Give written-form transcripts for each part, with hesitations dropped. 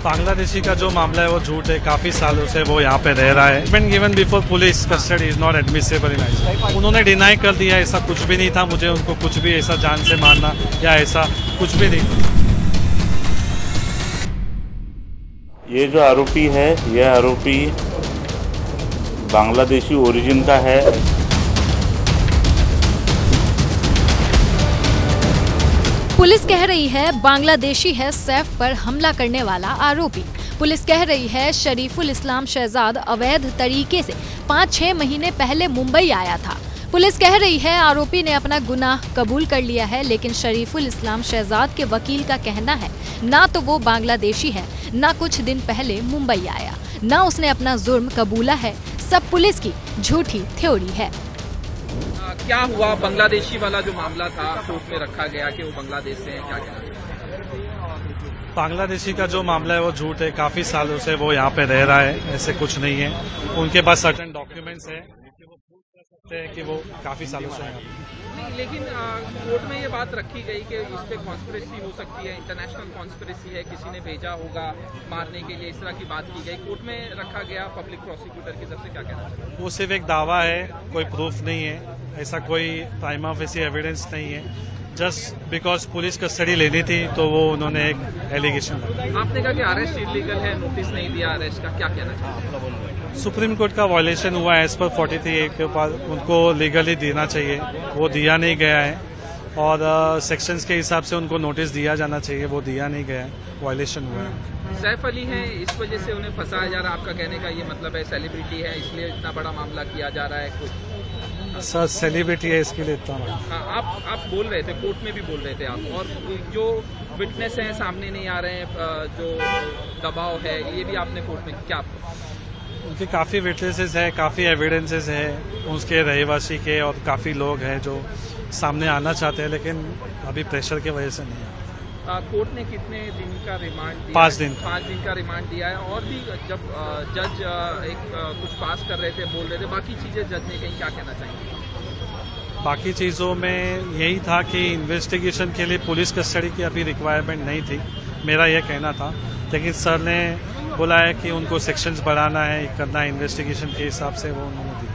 बांग्लादेशी का जो मामला है वो झूठ है। काफी सालों से वो यहाँ पे रह रहा है। Statement given before police custody is not admissible in ICJ. उन्होंने डिनाई कर दिया ऐसा कुछ भी नहीं था, मुझे उनको कुछ भी ऐसा जान से मारना या ऐसा कुछ भी नहीं था। ये जो आरोपी है, यह आरोपी बांग्लादेशी ओरिजिन का है। पुलिस कह रही है बांग्लादेशी है सैफ पर हमला करने वाला आरोपी। पुलिस कह रही है शरीफुल इस्लाम शहजाद अवैध तरीके से 5-6 महीने पहले मुंबई आया था। पुलिस कह रही है आरोपी ने अपना गुनाह कबूल कर लिया है, लेकिन शरीफुल इस्लाम शहजाद के वकील का कहना है ना तो वो बांग्लादेशी है, ना कुछ दिन पहले मुंबई आया, ना उसने अपना जुर्म कबूला है। सब पुलिस की झूठी थ्योरी है। क्या हुआ? बांग्लादेशी वाला जो मामला था कोर्ट में रखा गया कि वो बांग्लादेश से हैं, क्या कहना? बांग्लादेशी का जो मामला है वो झूठ है। काफी सालों से वो यहाँ पे रह रहा है, ऐसे कुछ नहीं है। उनके पास सर्टेन डॉक्यूमेंट्स है कि वो काफी सालों से हैं। नहीं, लेकिन कोर्ट में ये बात रखी गई कि इस पे कॉन्स्पिरेसी हो सकती है, इंटरनेशनल कॉन्स्पिरेसी है, किसी ने भेजा होगा मारने के लिए, इस तरह की बात की गई। कोर्ट में रखा गया पब्लिक प्रोसिक्यूटर की तरफ से, क्या कहना चाहिए? वो सिर्फ एक दावा है, कोई प्रूफ नहीं है, ऐसा कोई प्राइमा फेसी एविडेंस नहीं है। जस्ट बिकॉज पुलिस कस्टडी लेनी थी तो वो उन्होंने एक एलिगेशन लगाया। आपने कहा कि अरेस्ट इलीगल है, नोटिस नहीं दिया अरेस्ट का, क्या कहना चाहिए? सुप्रीम कोर्ट का वायलेशन हुआ है। एज पर 43A के ऊपर उनको लीगली देना चाहिए, वो दिया नहीं गया है। और सेक्शंस के हिसाब से उनको नोटिस दिया जाना चाहिए, वो दिया नहीं गया है, वायलेशन हुआ है। सैफ अली हैं, इस वजह से उन्हें फंसाया जा रहा है। आपका कहने का ये मतलब है सेलिब्रिटी है इसलिए इतना बड़ा मामला किया जा रहा है कुछ? सर सेलिब्रिटी है इसके लिए इतना बड़ा। हाँ, आप बोल रहे थे, कोर्ट में भी बोल रहे थे आप, और जो विटनेस हैं सामने नहीं आ रहे हैं, जो दबाव है, ये भी आपने कोर्ट में क्या? उनके काफ़ी विटनेसेस है, काफ़ी एविडेंसेस है उसके रहवासी के, और काफ़ी लोग हैं जो सामने आना चाहते हैं, लेकिन अभी प्रेशर की वजह से नहीं है। कोर्ट ने कितने दिन का रिमांड दिया? 5 दिन। 5 दिन का रिमांड दिया है। और भी जब जज कुछ पास कर रहे थे, बोल रहे थे, बाकी चीजें जज ने कहीं, क्या कहना चाहेंगे? बाकी चीज़ों में यही था कि इन्वेस्टिगेशन के लिए पुलिस कस्टडी की अभी रिक्वायरमेंट नहीं थी, मेरा यह कहना था। लेकिन सर ने बोला है कि उनको सेक्शंस बढ़ाना है, करना है इन्वेस्टिगेशन के हिसाब से, वो उन्होंने दी।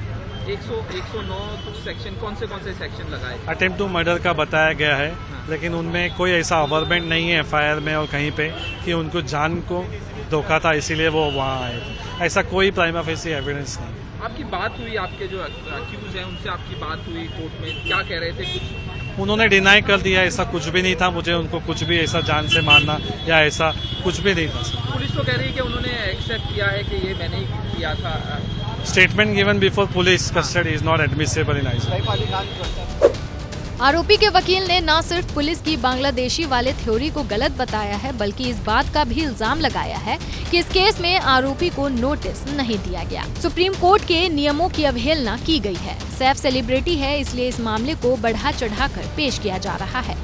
109 कुछ सेक्शन, कौन से सेक्शन लगाए? अटेम्प्ट टू मर्डर का बताया गया है, लेकिन उनमें कोई ऐसा अवर्मेंट नहीं है एफआईआर में और कहीं पे कि उनको जान को धोखा था इसीलिए वो वहाँ आए थे। ऐसा कोई प्राइमा फेसी एविडेंस नहीं। आपकी बात हुई, आपके जो अक्यूज हैं उनसे आपकी बात हुई कोर्ट में, क्या कह रहे थे? कुछ उन्होंने डिनाई कर दिया ऐसा कुछ भी नहीं था, मुझे उनको कुछ भी ऐसा जान से मारना या ऐसा कुछ भी नहीं था। पुलिस तो कह रही है कि उन्होंने एक्सेप्ट किया है कि ये मैंने ही किया था। Statement given before police custody is not admissible in ICJ. आरोपी के वकील ने न सिर्फ पुलिस की बांग्लादेशी वाले थ्योरी को गलत बताया है, बल्कि इस बात का भी इल्जाम लगाया है कि इस केस में आरोपी को नोटिस नहीं दिया गया। सुप्रीम कोर्ट के नियमों की अवहेलना की गई है। सैफ सेलिब्रिटी है, इसलिए इस मामले को बढ़ा चढ़ाकर पेश किया जा रहा है।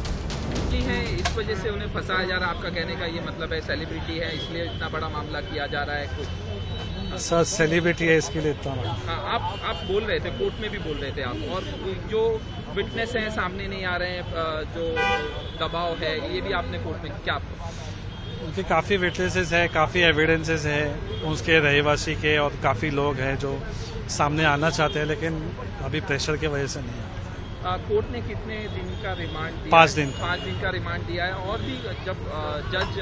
इस वजह से उन्हें फंसाया जा रहा है। आपका कहने का ये मतलब है सेलिब्रिटी है इसलिए इतना बड़ा मामला किया जा रहा है कुछ? सर सेलिब्रिटी है इसके लिए इतना बड़ा। हाँ, आप बोल रहे थे, कोर्ट में भी बोल रहे थे आप, और जो विटनेस हैं सामने नहीं आ रहे हैं, जो दबाव है, ये भी आपने कोर्ट में क्या? उनके काफ़ी विटनेसेस है, काफ़ी एविडेंसेस है उसके रहवासी के, और काफ़ी लोग हैं जो सामने आना चाहते हैं, लेकिन अभी प्रेशर की वजह से नहीं है। कोर्ट ने कितने दिन का रिमांड दिया? 5 दिन। 5 दिन का रिमांड दिया है। और भी जब जज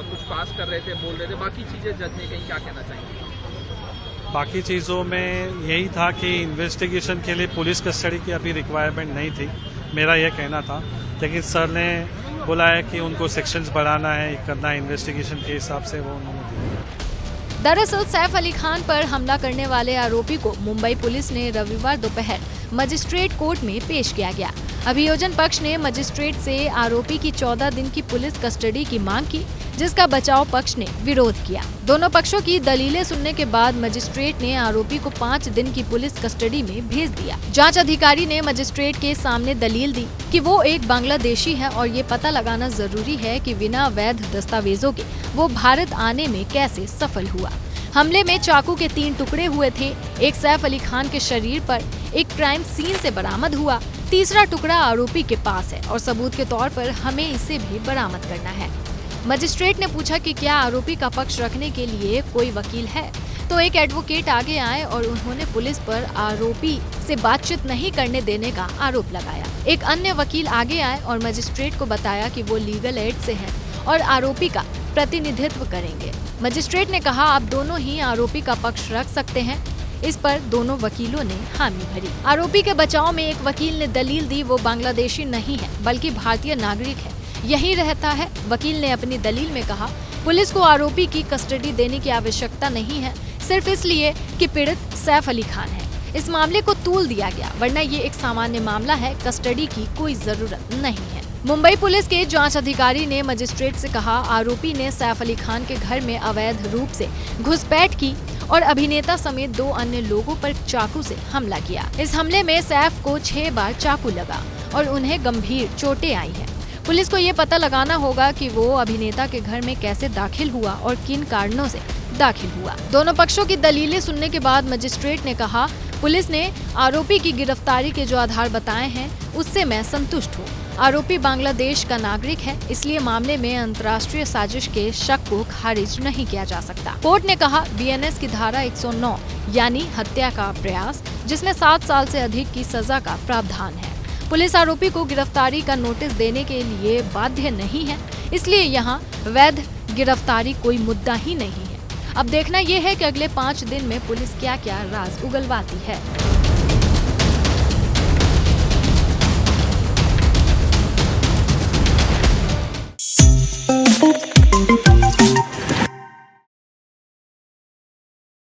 कुछ पास कर रहे थे, बोल रहे थे, बाकी चीजें जज ने कहीं, क्या कहना चाहेंगे? बाकी चीज़ों में यही था कि इन्वेस्टिगेशन के लिए पुलिस कस्टडी की अभी रिक्वायरमेंट नहीं थी, मेरा यह कहना था। लेकिन सर ने बोला है कि उनको सेक्शंस बढ़ाना है, करना है इन्वेस्टिगेशन के हिसाब से, वो उन्होंने दी। दरअसल सैफ अली खान पर हमला करने वाले आरोपी को मुंबई पुलिस ने रविवार दोपहर मजिस्ट्रेट कोर्ट में पेश किया गया। अभियोजन पक्ष ने मजिस्ट्रेट से आरोपी की 14 दिन की पुलिस कस्टडी की मांग की, जिसका बचाव पक्ष ने विरोध किया। दोनों पक्षों की दलीलें सुनने के बाद मजिस्ट्रेट ने आरोपी को 5 दिन की पुलिस कस्टडी में भेज दिया। जांच अधिकारी ने मजिस्ट्रेट के सामने दलील दी कि वो एक बांग्लादेशी है और ये पता लगाना जरूरी है कि बिना वैध दस्तावेजों के वो भारत आने में कैसे सफल हुआ। हमले में चाकू के 3 टुकड़े हुए थे। एक सैफ अली खान के शरीर पर एक क्राइम सीन से बरामद हुआ। तीसरा टुकड़ा आरोपी के पास है और सबूत के तौर पर हमें इसे भी बरामद करना है। मजिस्ट्रेट ने पूछा कि क्या आरोपी का पक्ष रखने के लिए कोई वकील है, तो एक एडवोकेट आगे आए और उन्होंने पुलिस पर आरोपी से बातचीत नहीं करने देने का आरोप लगाया। एक अन्य वकील आगे आए और मजिस्ट्रेट को बताया कि वो लीगल एड से हैं और आरोपी का प्रतिनिधित्व करेंगे। मजिस्ट्रेट ने कहा, आप दोनों ही आरोपी का पक्ष रख सकते हैं। इस पर दोनों वकीलों ने हामी भरी। आरोपी के बचाव में एक वकील ने दलील दी वो बांग्लादेशी नहीं है बल्कि भारतीय नागरिक है, यहीं रहता है। वकील ने अपनी दलील में कहा, पुलिस को आरोपी की कस्टडी देने की आवश्यकता नहीं है, सिर्फ इसलिए कि पीड़ित सैफ अली खान है। इस मामले को तूल दिया गया, वरना ये एक सामान्य मामला है, कस्टडी की कोई जरूरत नहीं है। मुंबई पुलिस के जांच अधिकारी ने मजिस्ट्रेट से कहा, आरोपी ने सैफ अली खान के घर में अवैध रूप से घुसपैठ की और अभिनेता समेत 2 अन्य लोगों पर चाकू से हमला किया। इस हमले में सैफ को 6 बार चाकू लगा और उन्हें गंभीर चोटें आई हैं। पुलिस को ये पता लगाना होगा कि वो अभिनेता के घर में कैसे दाखिल हुआ और किन कारणों से दाखिल हुआ। दोनों पक्षों की दलीलें सुनने के बाद मजिस्ट्रेट ने कहा, पुलिस ने आरोपी की गिरफ्तारी के जो आधार बताए हैं उससे मैं संतुष्ट हूँ। आरोपी बांग्लादेश का नागरिक है, इसलिए मामले में अंतर्राष्ट्रीय साजिश के शक को खारिज नहीं किया जा सकता। कोर्ट ने कहा, बीएनएस की धारा 109 यानी हत्या का प्रयास, जिसमें 7 साल से अधिक की सजा का प्रावधान है। पुलिस आरोपी को गिरफ्तारी का नोटिस देने के लिए बाध्य नहीं है, इसलिए यहाँ वैध गिरफ्तारी कोई मुद्दा ही नहीं है। अब देखना यह है कि अगले 5 दिन में पुलिस क्या क्या राज उगलवाती है।